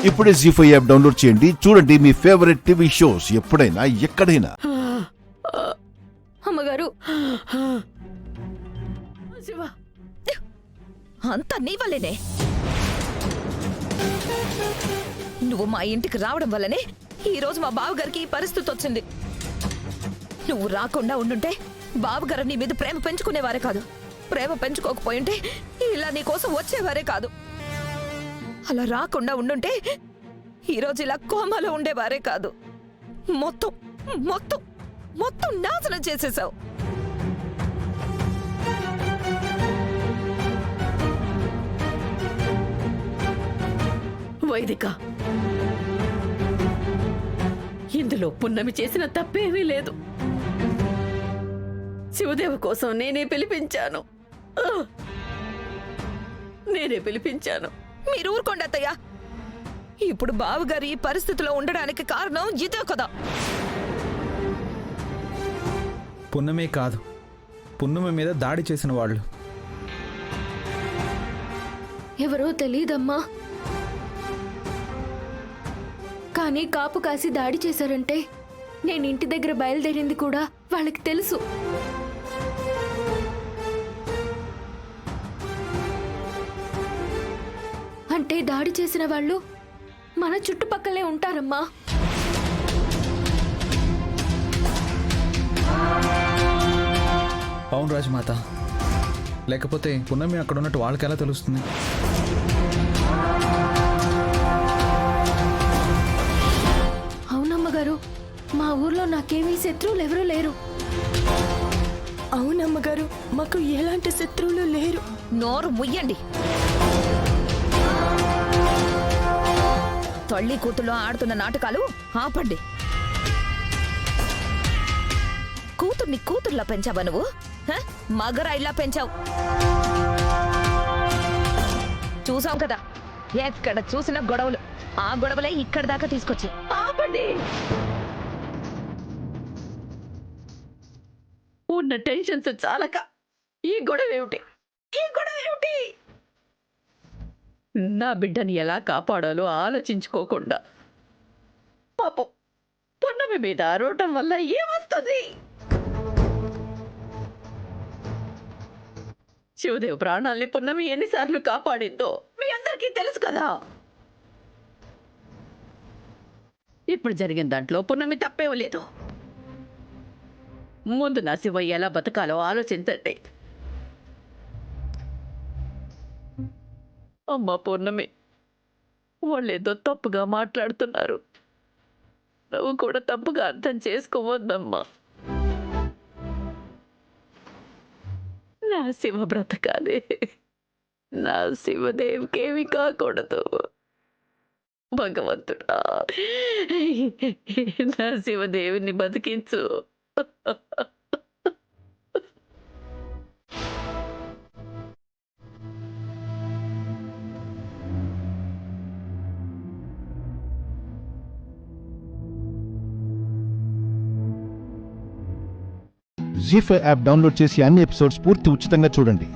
ఇప్పుడే జీ5 app download చేయండి. చూడండి మీ ఫేవరెట్ టీవీ షోస్ ఎప్పుడైనా ఎక్కడైనా. అమ్మగారు, శివ, అంతా నీ వల్లేనే. నువ్వు మా ఇంటికి రావడం వల్లనే ఈరోజు మా బావగారికి ఈ పరిస్థితి వచ్చింది. నువ్వు రాకుండా ఉండుంటే బావగారు నీ మీద ప్రేమ పెంచుకునేవారే కాదు. ప్రేమ పెంచుకోకపోయింటే ఇలా నీ కోసం వచ్చేవారే కాదు. అలా రాకుండా ఉండుంటే ఈరోజు ఇలా కోమాలో ఉండేవారే కాదు. మొత్తం మొత్తం మొత్తం నాశనం చేసేసావు. వైదిక, ఇందులో పున్నమి చేసిన తప్పేమీ లేదు. శివదేవ కోసం నేనే పిలిపించాను. మీరు ఊరుకోండి అత్తయ్య. ఇప్పుడు బావగారు ఈ పరిస్థితిలో ఉండడానికి కారణం ఇదే కదా. పున్నమే కాదు, పున్నమి మీద దాడి చేసిన వాళ్ళు ఎవరో తెలీదమ్మా, కానీ కాపు కాసి దాడి చేశారంటే నేను ఇంటి దగ్గర బయలుదేరింది కూడా వాళ్ళకి తెలుసు. అంటే దాడి చేసిన వాళ్ళు మన చుట్టుపక్కలే ఉంటారమ్మా. అవును రాజమాత, లేకపోతే పున్నమి అక్కడ ఉన్నట్టు వాళ్ళకి ఎలా తెలుస్తుంది? అవునమ్మగారు, మా ఊర్లో నాకేమీ శత్రువులు ఎవరూ లేరు. అవునమ్మగారు, మాకు ఎలాంటి శత్రువులు లేరు. నోరు ముయ్యండి. తల్లి కూతుల్లో ఆడుతున్న నాటకాలు ఆపండి. కూతుర్ని కూతుర్లా పెంచావా నువ్వు? మగరా ఇలా పెంచావు. చూసాం కదా, ఎక్కడ చూసిన గొడవలు. ఆ గొడవలే ఇక్కడి దాకా తీసుకొచ్చి. ఆపండి. ఉన్న టెన్షన్స్ చాలక ఈ గొడవ ఏమిటి? నా బిడ్డని ఎలా కాపాడాలో ఆలోచించుకోకుండా పాపం పున్నమి మీద అరవటం వల్ల ఏమొస్తుంది? శివదేవ్ ప్రాణాల్ని పున్నమి ఎన్నిసార్లు కాపాడిందో మీ అందరికీ తెలుసు కదా. ఇప్పుడు జరిగిన దాంట్లో పున్నమి తప్పేవలేదు. ముందు నా శివయ్య ఎలా బతకాలో ఆలోచించండి. అమ్మ పూర్ణమి, వాళ్ళేదో తప్పుగా మాట్లాడుతున్నారు. నువ్వు కూడా తప్పుగా అర్థం చేసుకోవద్దమ్మా. నా శివ బ్రతకాలి, నా శివదేవికేమి కాకూడదు. భగవంతుడా, నా శివదేవిని బతికించు. జీ5 యాప్ డౌన్లోడ్ చేసి అన్ని ఎపిసోడ్స్ పూర్తి ఉచితంగా చూడండి.